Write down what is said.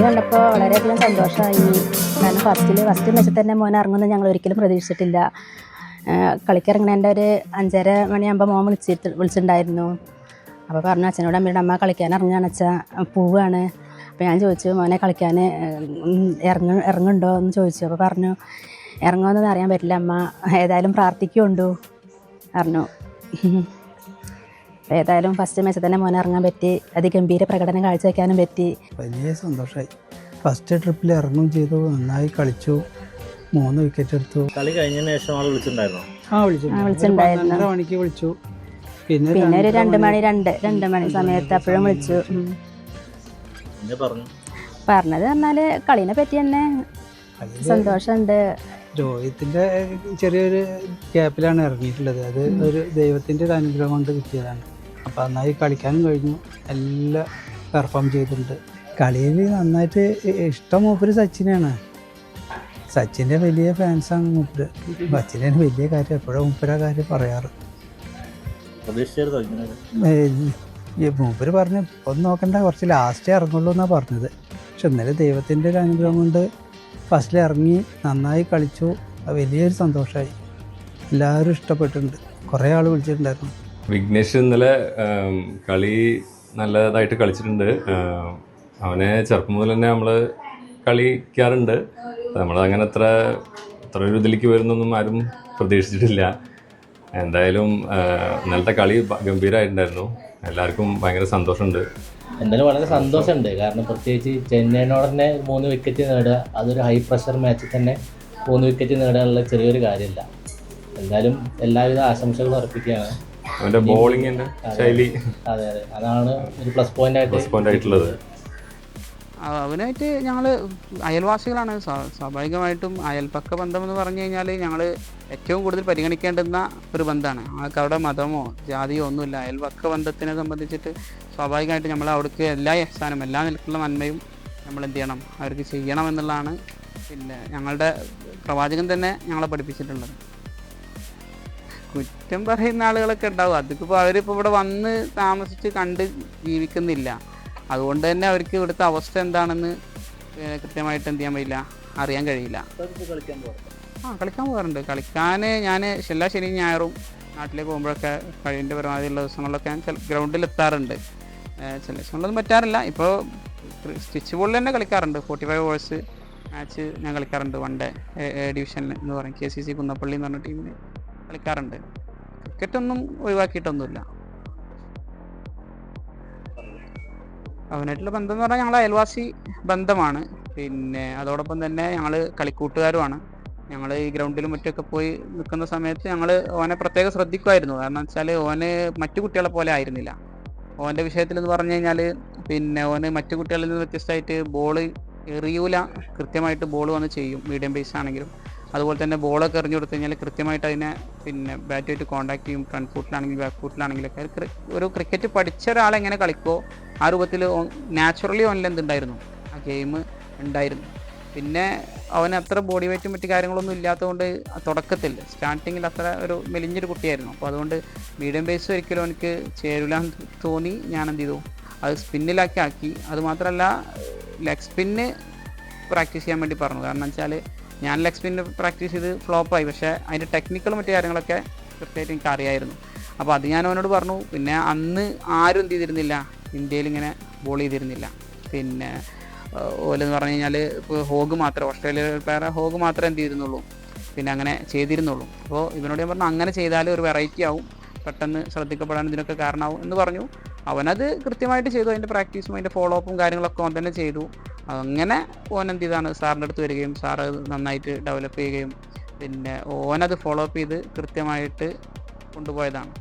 കണ്ടപ്പോൾ വളരെയധികം സന്തോഷമായി. കാരണം ഫസ്റ്റ് മാച്ചിൽ തന്നെ മോൻ ഇറങ്ങുമെന്ന് ഞങ്ങൾ ഒരിക്കലും പ്രതീക്ഷിച്ചിട്ടില്ല. കളിക്കിറങ്ങണേൻ്റെ ഒരു 5:30 മണിയാകുമ്പോൾ മോൻ വിളിച്ചിട്ടുണ്ടായിരുന്നു. അപ്പോൾ പറഞ്ഞു അച്ഛനോട് അമ്മയുടെ അമ്മ കളിക്കാൻ ഇറങ്ങുകയാണ് അച്ഛാ, പോവുകയാണ്. അപ്പോൾ ഞാൻ ചോദിച്ചു മോനെ കളിക്കാൻ ഇറങ്ങുന്നുണ്ടോ എന്ന് ചോദിച്ചു. അപ്പോൾ പറഞ്ഞു ഇറങ്ങുമെന്നൊന്നും അറിയാൻ പറ്റില്ല അമ്മ, ഏതായാലും പ്രാർത്ഥിക്കുന്നുണ്ടോ പറഞ്ഞു. ഏതായാലും ഫസ്റ്റ് മാച്ചിൽ തന്നെ മോനെ ഇറങ്ങാൻ പറ്റി. അതിഗംഭീര പ്രകടനം കാഴ്ചവെക്കാനും പറ്റി. വലിയ സന്തോഷമായി. ഫസ്റ്റ് ട്രിപ്പിൽ ഇറങ്ങുകയും ചെയ്തു, നന്നായി കളിച്ചു, 3 വിക്കറ്റ് എടുത്തു. കളി കഴിഞ്ഞതിന് ശേഷം ആൾ വിളിച്ചിട്ടുണ്ടായിരുന്നു. വിളിച്ചിട്ടുണ്ടായിരുന്നു. 12 മണിക്ക് വിളിച്ചു. പിന്നെ ഒരു 2 മണി സമയത്ത് അപ്പോഴും വിളിച്ചു. പറഞ്ഞത് പറഞ്ഞാൽ കളീനെ പറ്റി തന്നെ സന്തോഷമുണ്ട്. രോഹിത്തിൻ്റെ ചെറിയൊരു ഗ്യാപ്പിലാണ് ഇറങ്ങിയിട്ടുള്ളത്. അത് ഒരു ദൈവത്തിൻ്റെ ഒരു അനുഗ്രഹം കൊണ്ട് കിട്ടിയതാണ്. അപ്പോൾ നന്നായി കളിക്കാനും കഴിഞ്ഞു, എല്ലാം പെർഫോം ചെയ്തിട്ടുണ്ട്. കളിയിൽ നന്നായിട്ട് ഇഷ്ടം മൂപ്പര് സച്ചിനാണ്. സച്ചിൻ്റെ വലിയ ഫാൻസാണ് മൂപ്പര്. സച്ചിനാണ് വലിയ കാര്യം, എപ്പോഴും മൂപ്പര കാര്യം പറയാറ്. മൂപ്പര് പറഞ്ഞു ഒന്ന് നോക്കണ്ട, കുറച്ച് ലാസ്റ്റേ ഇറങ്ങുള്ളൂ എന്നാണ് പറഞ്ഞത്. പക്ഷെ ഇന്നലെ ദൈവത്തിൻ്റെ ഒരു അനുഗ്രഹം കൊണ്ട് ഫസ്റ്റിൽ ഇറങ്ങി നന്നായി കളിച്ചു. വലിയൊരു സന്തോഷമായി. എല്ലാവരും ഇഷ്ടപ്പെട്ടിട്ടുണ്ട്. കുറേ ആൾ വിളിച്ചിട്ടുണ്ടായിരുന്നു. വിഘ്നേഷ് ഇന്നലെ കളി നല്ലതായിട്ട് കളിച്ചിട്ടുണ്ട്. അവനെ ചെറുപ്പം മുതൽ തന്നെ നമ്മൾ കളിക്കാറുണ്ട്. നമ്മളങ്ങനെ അത്ര ഒരു ഇതിലേക്ക് വരുന്നൊന്നും ആരും പ്രതീക്ഷിച്ചിട്ടില്ല. എന്തായാലും ഇന്നലത്തെ കളി ഗംഭീരമായിട്ടുണ്ടായിരുന്നു. എല്ലാവർക്കും ഭയങ്കര സന്തോഷമുണ്ട്. എന്തായാലും വളരെ സന്തോഷമുണ്ട്. കാരണം പ്രത്യേകിച്ച് ചെന്നൈനോട് തന്നെ 3 വിക്കറ്റ് നേടുക, അതൊരു ഹൈ പ്രഷർ മാച്ചിൽ തന്നെ 3 വിക്കറ്റ് നേടാനുള്ള ചെറിയൊരു കാര്യമില്ല. എന്തായാലും എല്ലാവിധ ആശംസകളും അർപ്പിക്കുകയാണ്. അവൻ്റെ ബോളിങ്ങിൻ്റെ ശൈലി, അതെ അതാണ് ഒരു പ്ലസ് പോയിന്റ് ആയിട്ടുള്ളത്. അവനായിട്ട് ഞങ്ങൾ അയൽവാസികളാണ്. സ്വാഭാവികമായിട്ടും അയൽപക്ക ബന്ധം എന്ന് പറഞ്ഞു കഴിഞ്ഞാൽ ഞങ്ങൾ ഏറ്റവും കൂടുതൽ പരിഗണിക്കേണ്ടുന്ന ഒരു ബന്ധമാണ്. ആൾക്ക് അവിടെ മതമോ ജാതിയോ ഒന്നുമില്ല. അയൽപക്ക ബന്ധത്തിനെ സംബന്ധിച്ചിട്ട് സ്വാഭാവികമായിട്ട് നമ്മൾ അവിടേക്ക് എല്ലാ സ്ഥാനം, എല്ലാ നിലക്കുള്ള നന്മയും നമ്മൾ എന്ത് ചെയ്യണം, അവർക്ക് ചെയ്യണം എന്നുള്ളതാണ് പിന്നെ ഞങ്ങളുടെ പ്രവാചകൻ തന്നെ ഞങ്ങളെ പഠിപ്പിച്ചിട്ടുള്ളത്. കുറ്റം പറയുന്ന ആളുകളൊക്കെ ഉണ്ടാവും. അതിപ്പോൾ അവരിപ്പോൾ ഇവിടെ വന്ന് താമസിച്ച് കണ്ട് ജീവിക്കുന്നില്ല. അതുകൊണ്ട് തന്നെ അവർക്ക് ഇവിടുത്തെ അവസ്ഥ എന്താണെന്ന് കൃത്യമായിട്ട് എന്ത് ചെയ്യാൻ പറ്റില്ല, അറിയാൻ കഴിയില്ല. കളിക്കാൻ പോകാറുണ്ട്. കളിക്കാൻ ഞാൻ എല്ലാ ശനിയും ഞായറും നാട്ടിലേക്ക് പോകുമ്പോഴൊക്കെ കഴിവിൻ്റെ പരമാവധിയുള്ള ദിവസങ്ങളിലൊക്കെ ഞാൻ ഗ്രൗണ്ടിൽ എത്താറുണ്ട്. ചില ദിവസങ്ങളൊന്നും പറ്റാറില്ല. ഇപ്പോൾ സ്റ്റിച്ച് ബോളിൽ തന്നെ കളിക്കാറുണ്ട്. 45 ഓവേഴ്സ് മാച്ച് ഞാൻ കളിക്കാറുണ്ട്. 1 ഡേ ഡിവിഷനിൽ എന്ന് പറയും, KCC കുന്നപ്പള്ളി എന്ന് പറഞ്ഞ ടീമിൽ കളിക്കാറുണ്ട്. ക്രിക്കറ്റൊന്നും ഒഴിവാക്കിയിട്ടൊന്നുമില്ല. അവനായിട്ടുള്ള ബന്ധം എന്ന് പറഞ്ഞാൽ ഞങ്ങൾ അയൽവാസി ബന്ധമാണ്. പിന്നെ അതോടൊപ്പം തന്നെ ഞങ്ങൾ കളിക്കൂട്ടുകാരുമാണ്. ഞങ്ങൾ ഈ ഗ്രൗണ്ടിലും മറ്റൊക്കെ പോയി നിൽക്കുന്ന സമയത്ത് ഞങ്ങൾ ഓനെ പ്രത്യേകം ശ്രദ്ധിക്കുമായിരുന്നു. കാരണം വെച്ചാൽ ഓന് മറ്റു കുട്ടികളെ പോലെ ആയിരുന്നില്ല. ഓൻ്റെ വിഷയത്തിൽ എന്ന് പറഞ്ഞു കഴിഞ്ഞാൽ പിന്നെ ഓന് മറ്റു കുട്ടികളിൽ നിന്ന് വ്യത്യസ്തമായിട്ട് ബോൾ എറിയൂല, കൃത്യമായിട്ട് ബോൾ വന്ന് ചെയ്യും. മീഡിയം പേസ് ആണെങ്കിലും അതുപോലെ തന്നെ ബോളൊക്കെ എറിഞ്ഞു കൊടുത്തു കഴിഞ്ഞാൽ കൃത്യമായിട്ട് അതിനെ പിന്നെ ബാറ്റുമായിട്ട് കോൺടാക്ട് ചെയ്യും. ഫ്രണ്ട് ഫുട്ടിലാണെങ്കിലും ബാക്ക് ഫുട്ടിലാണെങ്കിലൊക്കെ ഒരു ക്രിക്കറ്റ് പഠിച്ച ഒരാളെങ്ങനെ കളിക്കുമോ ആ രൂപത്തിൽ നാച്ചുറലി ഓനിൽ എന്തുണ്ടായിരുന്നു, ആ ഗെയിം ഉണ്ടായിരുന്നു. പിന്നെ അവന് അത്ര ബോഡി വെയ്റ്റും മറ്റു കാര്യങ്ങളൊന്നും ഇല്ലാത്തതുകൊണ്ട് തുടക്കത്തിൽ സ്റ്റാർട്ടിങ്ങിൽ അത്ര ഒരു മെലിഞ്ഞൊരു കുട്ടിയായിരുന്നു. അപ്പോൾ അതുകൊണ്ട് മീഡിയം ബേസ് ഒരിക്കലും എനിക്ക് ചേരില്ലാന്ന് തോന്നി. ഞാൻ എന്ത് ചെയ്തു, അത് സ്പിന്നിലാക്കി ആക്കി. അതുമാത്രമല്ല ലെഗ് സ്പിന്ന് പ്രാക്ടീസ് ചെയ്യാൻ വേണ്ടി പറഞ്ഞു. കാരണം വെച്ചാൽ ഞാൻ ലെഗ് സ്പിന്ന് പ്രാക്ടീസ് ചെയ്ത് ഫ്ലോപ്പായി. പക്ഷേ അതിൻ്റെ ടെക്നിക്കലും മറ്റു കാര്യങ്ങളൊക്കെ കൃത്യമായിട്ട് എനിക്ക് അറിയായിരുന്നു. അപ്പോൾ അത് ഞാൻ അവനോട് പറഞ്ഞു. പിന്നെ അന്ന് ആരും എന്ത് ചെയ്തിരുന്നില്ല, ഇന്ത്യയിൽ ഇങ്ങനെ ബോൾ ചെയ്തിരുന്നില്ല. പിന്നെ ഓലെന്ന് പറഞ്ഞു കഴിഞ്ഞാൽ ഇപ്പോൾ ഹോഗ് മാത്രമേ, ഓസ്ട്രേലിയ പ്ലെയർ ഹോഗ് മാത്രമേ എന്ത് ചെയ്തിരുന്നുള്ളൂ, പിന്നെ അങ്ങനെ ചെയ്തിരുന്നുള്ളൂ. അപ്പോൾ ഇവനോട് ഞാൻ പറഞ്ഞു അങ്ങനെ ചെയ്താൽ ഒരു വെറൈറ്റി ആവും, പെട്ടെന്ന് ശ്രദ്ധിക്കപ്പെടാൻ ഇതിനൊക്കെ കാരണമാവും എന്ന് പറഞ്ഞു. അവനത് കൃത്യമായിട്ട് ചെയ്തു. അതിൻ്റെ പ്രാക്ടീസും അതിൻ്റെ ഫോളോ അപ്പും കാര്യങ്ങളൊക്കെ ഓൻ തന്നെ ചെയ്തു. അങ്ങനെ ഓൻ എന്ത് ചെയ്താണ് സാറിൻ്റെ അടുത്ത് വരികയും സാറ് നന്നായിട്ട് ഡെവലപ്പ് ചെയ്യുകയും പിന്നെ ഓനത് ഫോളോ അപ്പ് ചെയ്ത് കൃത്യമായിട്ട് കൊണ്ടുപോയതാണ്.